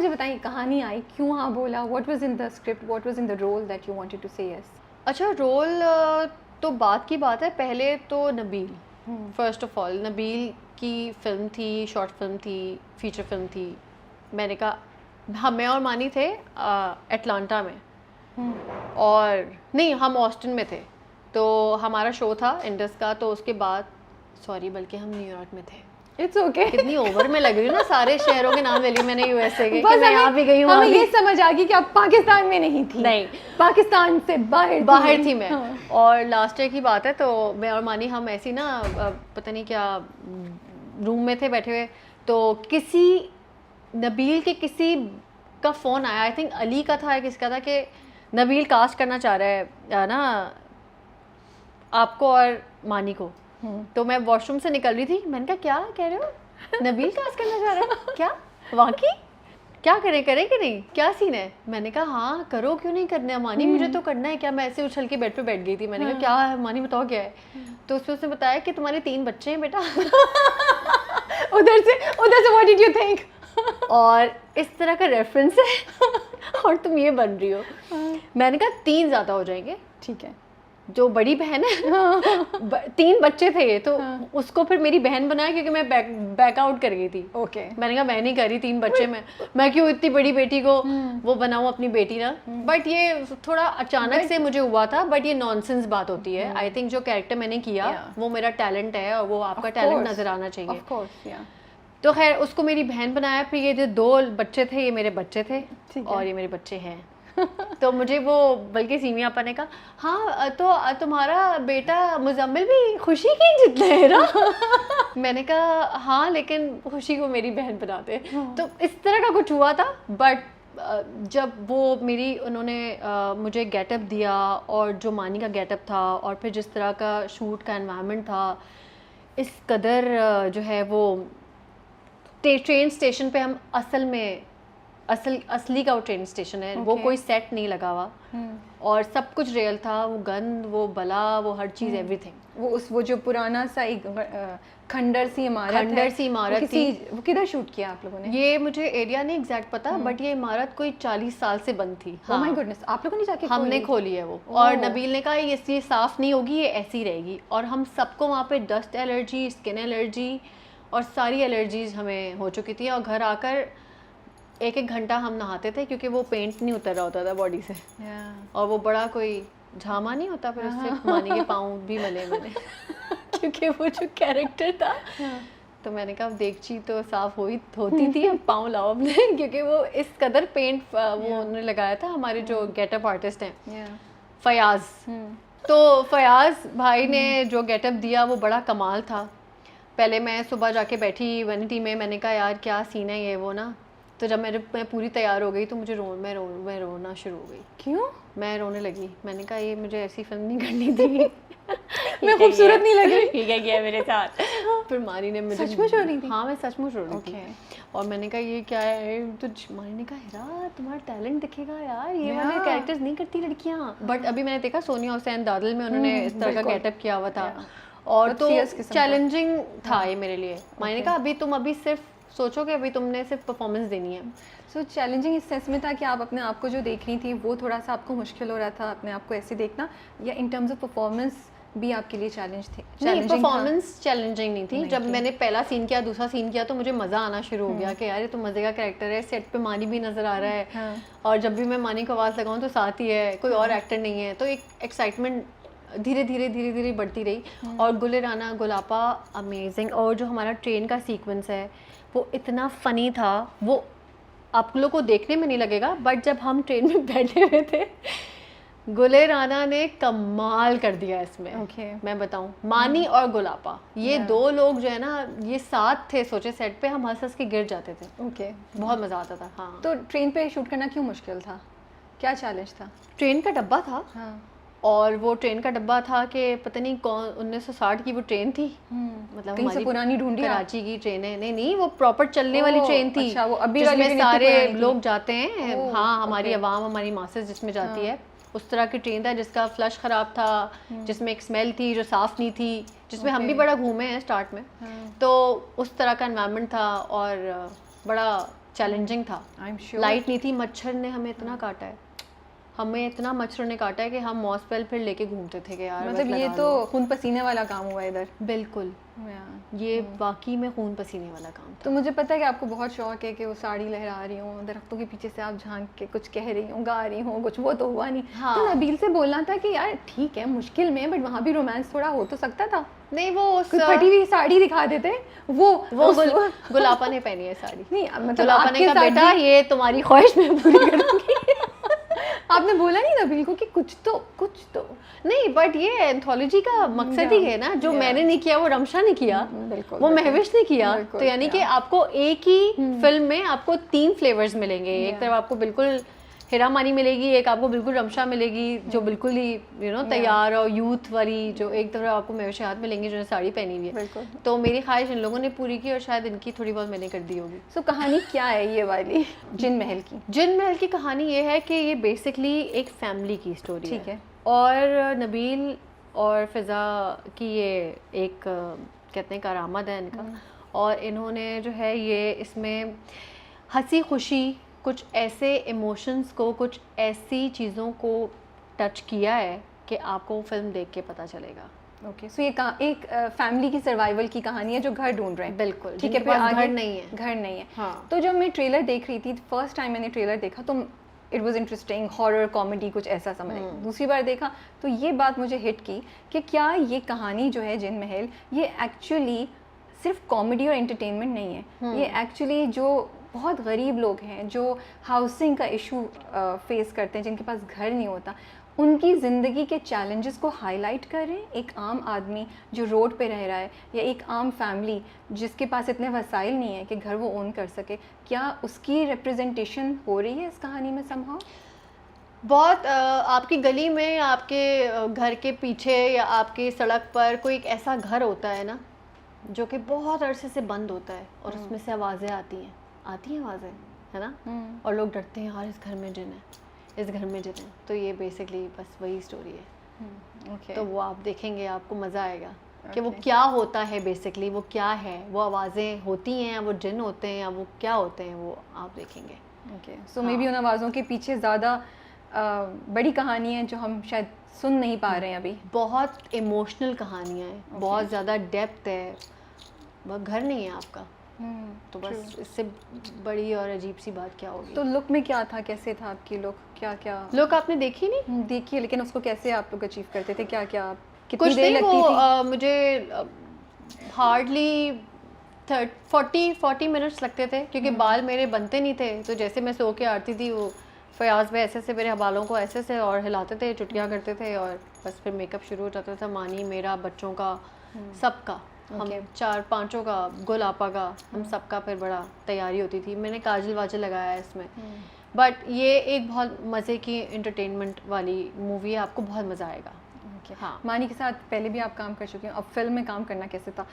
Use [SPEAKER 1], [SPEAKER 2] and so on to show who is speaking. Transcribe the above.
[SPEAKER 1] मुझे बताइए कहानी आई, क्यों हाँ बोला, what was in the script, what was in the role that you wanted to say yes?
[SPEAKER 2] अच्छा, रोल तो बात की बात है, पहले तो Nabeel, first of all Nabeel की फिल्म थी, शॉर्ट फिल्म थी, फीचर फिल्म थी। मैंने कहा हम, मैं और मानी थे एटलांटा में, और नहीं हम ऑस्टिन में थे, तो हमारा शो था इंडस का, तो उसके बाद सॉरी बल्कि हम न्यूयॉर्क में थे।
[SPEAKER 1] It's okay.
[SPEAKER 2] कितनी ओवर में लग रही हूँ ना, सारे शहरों के नाम ले लिए मैंने यूएसए के, कि मैं यहाँ भी गई हूँ।
[SPEAKER 1] हमें ये समझ आ गई कि आप पाकिस्तान में नहीं थी।
[SPEAKER 2] नहीं,
[SPEAKER 1] पाकिस्तान से बाहर
[SPEAKER 2] थी मैं।
[SPEAKER 1] हाँ।
[SPEAKER 2] और लास्ट ईयर की बात है, तो मैं और मानी हम ऐसी ना पता नहीं क्या रूम में थे बैठे हुए, तो किसी नबील के किसी का फ़ोन आया, आई थिंक अली का था या किसका था, कि नबील कास्ट करना चाह रहा है ना आपको और मानी को। तो मैं वॉशरूम से निकल रही थी, मैंने कहा क्या कह रहे हो, नबील कास्ट करना चाह रहा है क्या, वाकई क्या करें कि नहीं, क्या सीन है? मैंने कहा हाँ करो, क्यों नहीं करना है मानी, मुझे तो करना है। क्या, मैं ऐसे उछल के बेड पे बैठ गई थी। मैंने कहा क्या है मानी, बताओ क्या है। तो उसने बताया कि तुम्हारे 3 बच्चे हैं बेटा।
[SPEAKER 1] उधर से व्हाट डिड यू थिंक?
[SPEAKER 2] और इस तरह का रेफरेंस है और तुम ये बन रही हो। मैंने कहा 3 ज़्यादा हो जाएंगे,
[SPEAKER 1] ठीक है।
[SPEAKER 2] जो बड़ी बहन है 3 बच्चे थे ये, तो उसको फिर मेरी बहन बनाया, क्योंकि मैं बैक आउट कर गई थी।
[SPEAKER 1] ओके।
[SPEAKER 2] मैंने कहा मैं नहीं कर रही 3 बच्चे, मैं क्यों इतनी बड़ी बेटी को वो बनाऊं अपनी बेटी ना। बट ये थोड़ा अचानक से मुझे हुआ था, बट ये नॉनसेंस बात होती है। आई थिंक जो कैरेक्टर मैंने किया वो मेरा टैलेंट है, और वो आपका टैलेंट नजर आना चाहिए।
[SPEAKER 1] ऑफ कोर्स, या।
[SPEAKER 2] तो खैर उसको मेरी बहन बनाया, फिर ये जो 2 बच्चे थे ये मेरे बच्चे थे, और ये मेरे बच्चे हैं। तो मुझे वो बल्कि सीमिया आपा ने कहा हाँ तो तुम्हारा बेटा मुजम्मिल भी खुशी की जितना है ना। मैंने कहा हाँ, लेकिन खुशी को मेरी बहन बनाते। तो इस तरह का कुछ हुआ था। बट जब वो उन्होंने मुझे गेटअप दिया, और जो मानी का गेटअप था, और फिर जिस तरह का शूट का एनवायरनमेंट था, इस कदर जो है वो ट्रेन स्टेशन पे हम असली का वो ट्रेन स्टेशन है, वो कोई सेट नहीं लगा हुआ, और सब कुछ रियल था। वो गंद, वो बला, वो हर चीज़, एवरीथिंग।
[SPEAKER 1] वो जो पुराना सा एक खंडर सी इमारत थी, वो किधर शूट किया आप लोगों ने?
[SPEAKER 2] ये मुझे एरिया नहीं एग्जैक्ट पता, बट ये इमारत कोई 40 साल से बंद थी।
[SPEAKER 1] ओह माय गुडनेस, आप लोगों ने जाके
[SPEAKER 2] हमने खोली है वो। और नबील ने कहा ये साफ नहीं होगी, ये ऐसी रहेगी। और हम सबको वहाँ पे डस्ट एलर्जी, स्किन एलर्जी और सारी एलर्जीज हमें हो चुकी थी। और घर आकर 1-1 घंटा हम नहाते थे, क्योंकि वो पेंट नहीं उतर रहा होता था बॉडी से। और वो बड़ा कोई झामा नहीं होता, फिर उससे मानी के पाँव भी मले मैंने क्योंकि वो जो कैरेक्टर था। तो मैंने कहा देगची तो साफ होती थी, अब पाँव लाओ अपने क्योंकि वो इस कदर पेंट वो उन्होंने लगाया था। हमारे जो गेटअप आर्टिस्ट हैं फयाज, तो फयाज भाई ने जो गेटअप दिया वो बड़ा कमाल था। पहले मैं सुबह जाके बैठी वैनिटी में, मैंने कहा यार क्या सीन है ये वो ना। तो जब मैं पूरी तैयार हो गई तो मुझे मैं रोना शुरू हो गई।
[SPEAKER 1] क्यों?
[SPEAKER 2] मैं रोने लगी। मैंने कहा ये मुझे ऐसी फिल्म नहीं करनी थी
[SPEAKER 1] मैं खूबसूरत नहीं लग रही।
[SPEAKER 2] ठीक है किया मेरे साथ। फिर मानी ने मुझे
[SPEAKER 1] सचमुच रो रही थी?
[SPEAKER 2] हाँ मैं सचमुच रो रही थी। और मैंने कहा ये क्या है, तो मानी ने कहा हिरा तुम्हारा टैलेंट दिखेगा यार, ये वाले कैरेक्टर्स नहीं करती लड़कियाँ। बट अभी मैंने देखा सोनिया हुसैन दादल में उन्होंने इस तरह का गेटअप किया हुआ था, और तो चैलेंजिंग था ये मेरे लिए। मैंने कहा अभी सिर्फ सोचो कि अभी तुमने सिर्फ परफॉर्मेंस देनी है।
[SPEAKER 1] सो चैलेंजिंग इस सेंस में था कि आप अपने आप को जो देख रही थी वो थोड़ा सा आपको मुश्किल हो रहा था अपने आप को ऐसे देखना, या इन टर्म्स ऑफ परफॉर्मेंस भी आपके लिए चैलेंज थे?
[SPEAKER 2] नहीं, परफॉर्मेंस चैलेंजिंग नहीं थी। जब मैंने पहला सीन किया, दूसरा सीन किया, तो मुझे मज़ा आना शुरू हो गया कि यार ये तो मज़े का कैरेक्टर है, सेट पे मानी भी नज़र आ रहा है। और जब भी मैं मानी को आवाज़ लगाऊँ तो साथ ही है, कोई और एक्टर नहीं है। तो एक एक्साइटमेंट धीरे धीरे बढ़ती रही। और गुले राना गुलापा अमेजिंग। और जो हमारा ट्रेन का सीक्वेंस है वो इतना फ़नी था, वो आप लोगों को देखने में नहीं लगेगा, बट जब हम ट्रेन में बैठे हुए थे गुले राना ने कमाल कर दिया इसमें। मैं बताऊं, मानी और गुलापा ये 2 लोग जो है ना, ये साथ थे, सोचे सेट पे हम हंस के गिर जाते थे। बहुत मज़ा आता था। हाँ,
[SPEAKER 1] तो ट्रेन पे शूट करना क्यों मुश्किल था, क्या चैलेंज था?
[SPEAKER 2] ट्रेन का डब्बा था। और वो ट्रेन का डब्बा था कि पता नहीं कौन 1960 की वो ट्रेन थी, मतलब
[SPEAKER 1] कहीं से पुरानी ढूंढी,
[SPEAKER 2] कराची की ट्रेन है। नहीं वो प्रॉपर चलने वाली ट्रेन थी।
[SPEAKER 1] अच्छा, वो अभी
[SPEAKER 2] जिसमें सारे लोग जाते हैं। हाँ, हमारी आवाम, हमारी मासेस जिसमें जाती है, उस तरह की ट्रेन था जिसका फ्लश ख़राब था, जिसमें एक स्मेल थी जो साफ़ नहीं थी, जिसमें हम भी बड़ा घूमे हैं स्टार्ट में। तो उस तरह का एनवायरनमेंट था और बड़ा चैलेंजिंग था।
[SPEAKER 1] I am sure.
[SPEAKER 2] लाइट नहीं थी, मच्छर ने हमें इतना काटा है, हमें इतना मच्छरों ने काटा है कि हम मॉस्पेल फिर लेके घूमते थे कि यार
[SPEAKER 1] मतलब
[SPEAKER 2] बस
[SPEAKER 1] ये
[SPEAKER 2] लगा
[SPEAKER 1] तो
[SPEAKER 2] लो।
[SPEAKER 1] खून पसीने वाला काम हुआ इधर।
[SPEAKER 2] बिल्कुल, ये वाकई में खून पसीने वाला काम था।
[SPEAKER 1] तो मुझे पता है कि आपको बहुत शौक है कि वो साड़ी लहरा रही हूँ, दरख्तों के पीछे से आप झांक के कुछ कह रही हूँ, गा रही हूँ कुछ, वो तो हुआ नहीं।
[SPEAKER 2] हाँ।
[SPEAKER 1] तो नबील से बोलना था कि यार ठीक है मुश्किल में, बट वहाँ भी रोमांस थोड़ा हो तो सकता था।
[SPEAKER 2] नहीं वो उस
[SPEAKER 1] कुछ फटी हुई साड़ी दिखा देते, वो
[SPEAKER 2] गुलापा ने पहनी है साड़ी।
[SPEAKER 1] नहीं मतलब
[SPEAKER 2] गुलापा ने
[SPEAKER 1] आपके
[SPEAKER 2] कहा
[SPEAKER 1] साथ
[SPEAKER 2] बेटा
[SPEAKER 1] भी-
[SPEAKER 2] ये तुम्हारी ख्वाहिश मैं पूरी करूंगी।
[SPEAKER 1] आपने बोला नहीं नबील को कि कुछ तो
[SPEAKER 2] नहीं, बट ये एंथोलॉजी का मकसद ही है ना, जो मैंने नहीं किया वो रमशा ने किया,
[SPEAKER 1] बिल्कुल,
[SPEAKER 2] वो
[SPEAKER 1] बिल्कुल।
[SPEAKER 2] महविश ने किया।
[SPEAKER 1] बिल्कुल,
[SPEAKER 2] तो यानी कि आपको एक ही फिल्म में आपको 3 फ्लेवर्स मिलेंगे। एक तरफ आपको बिल्कुल हेरा मानी मिलेगी, एक आपको बिल्कुल रमशा मिलेगी जो बिल्कुल ही तैयार और यूथ वाली, जो एक तरफ आपको महविशात मिलेंगी जो साड़ी पहनी हुई है।
[SPEAKER 1] बिल्कुल।
[SPEAKER 2] तो मेरी ख्वाहिश इन लोगों ने पूरी की और शायद इनकी थोड़ी बहुत मैंने कर दी होगी।
[SPEAKER 1] सो कहानी क्या है ये वाली जिन महल की?
[SPEAKER 2] जिन महल की कहानी ये है कि ये बेसिकली एक फैमिली की स्टोरी
[SPEAKER 1] ठीक है।
[SPEAKER 2] और नबील और फ़िज़ा की ये एक कहते हैं करामत है इनका, और इन्होंने जो है ये इसमें हंसी खुशी कुछ ऐसे इमोशंस को, कुछ ऐसी चीज़ों को टच किया है कि आपको फिल्म देख के पता चलेगा।
[SPEAKER 1] ओके, सो ये एक फैमिली की सर्वाइवल की कहानी है जो घर ढूंढ रहे हैं।
[SPEAKER 2] बिल्कुल,
[SPEAKER 1] ठीक है।
[SPEAKER 2] जिनके
[SPEAKER 1] फिर
[SPEAKER 2] पास
[SPEAKER 1] आगे
[SPEAKER 2] घर नहीं है।
[SPEAKER 1] घर नहीं है।
[SPEAKER 2] हाँ।
[SPEAKER 1] तो जब मैं ट्रेलर देख रही थी, फर्स्ट टाइम मैंने ट्रेलर देखा तो it was interesting, horror comedy कुछ ऐसा समझ। दूसरी बार देखा तो ये बात मुझे हिट की कि क्या ये कहानी जो है जिन महल, ये एक्चुअली सिर्फ कॉमेडी और एंटरटेनमेंट नहीं है। ये एक्चुअली जो बहुत गरीब लोग हैं जो हाउसिंग का इशू फेस करते हैं, जिनके पास घर नहीं होता, उनकी ज़िंदगी के चैलेंजेस को हाईलाइट कर रहे हैं। एक आम आदमी जो रोड पे रह रहा है, या एक आम फैमिली जिसके पास इतने वसाइल नहीं है कि घर वो ओन कर सके, क्या उसकी रिप्रेजेंटेशन हो रही है इस कहानी में समहाउ?
[SPEAKER 2] बहुत आपकी गली में, आपके घर के पीछे या आपके सड़क पर कोई एक ऐसा घर होता है ना जो कि बहुत अरसे से बंद होता है और उसमें से आवाज़ें आती हैं आवाज़ें, है ना, और लोग डरते हैं यार इस घर में जिन है, इस घर में जिन है। तो ये बेसिकली बस वही स्टोरी है।
[SPEAKER 1] ओके।
[SPEAKER 2] तो वो आप देखेंगे, आपको मज़ा आएगा कि वो क्या होता है बेसिकली, वो क्या है, वो आवाज़ें होती हैं या वो जिन होते हैं या वो क्या होते हैं, वो आप देखेंगे।
[SPEAKER 1] ओके, सो मे बी उन आवाज़ों के पीछे ज़्यादा बड़ी कहानी है जो हम शायद सुन नहीं पा रहे हैं अभी।
[SPEAKER 2] बहुत इमोशनल कहानियाँ हैं, बहुत ज़्यादा डेप्थ है। वह घर नहीं है आपका, तो बस इससे बड़ी और अजीब सी बात क्या होगी।
[SPEAKER 1] तो लुक में क्या था, कैसे था आपकी लुक, क्या क्या
[SPEAKER 2] लुक आपने देखी नहीं?
[SPEAKER 1] देखिए, लेकिन उसको कैसे आप लोग अचीव करते थे, क्या क्या कितनी
[SPEAKER 2] कुछ
[SPEAKER 1] देर
[SPEAKER 2] नहीं,
[SPEAKER 1] लगती
[SPEAKER 2] वो
[SPEAKER 1] थी?
[SPEAKER 2] मुझे हार्डली 40 मिनट्स लगते थे क्योंकि बाल मेरे बनते नहीं थे। तो जैसे मैं सो के आती थी, वो फयाज भाई ऐसे से मेरे बालों को ऐसे से और हिलाते थे, चुटिया करते थे, और बस फिर मेकअप शुरू हो जाता था। मानी मेरा, बच्चों का, सबका, हम 4-5 का, गुलापा का, हम सबका फिर बड़ा तैयारी होती थी। मैंने काजल वाजल लगाया है इसमें, बट ये एक बहुत मज़े की एंटरटेनमेंट वाली मूवी है, आपको बहुत मज़ा आएगा।
[SPEAKER 1] Okay.
[SPEAKER 2] हाँ।
[SPEAKER 1] मानी के साथ पहले भी आप काम कर चुके हैं, अब फिल्म में काम करना कैसे था?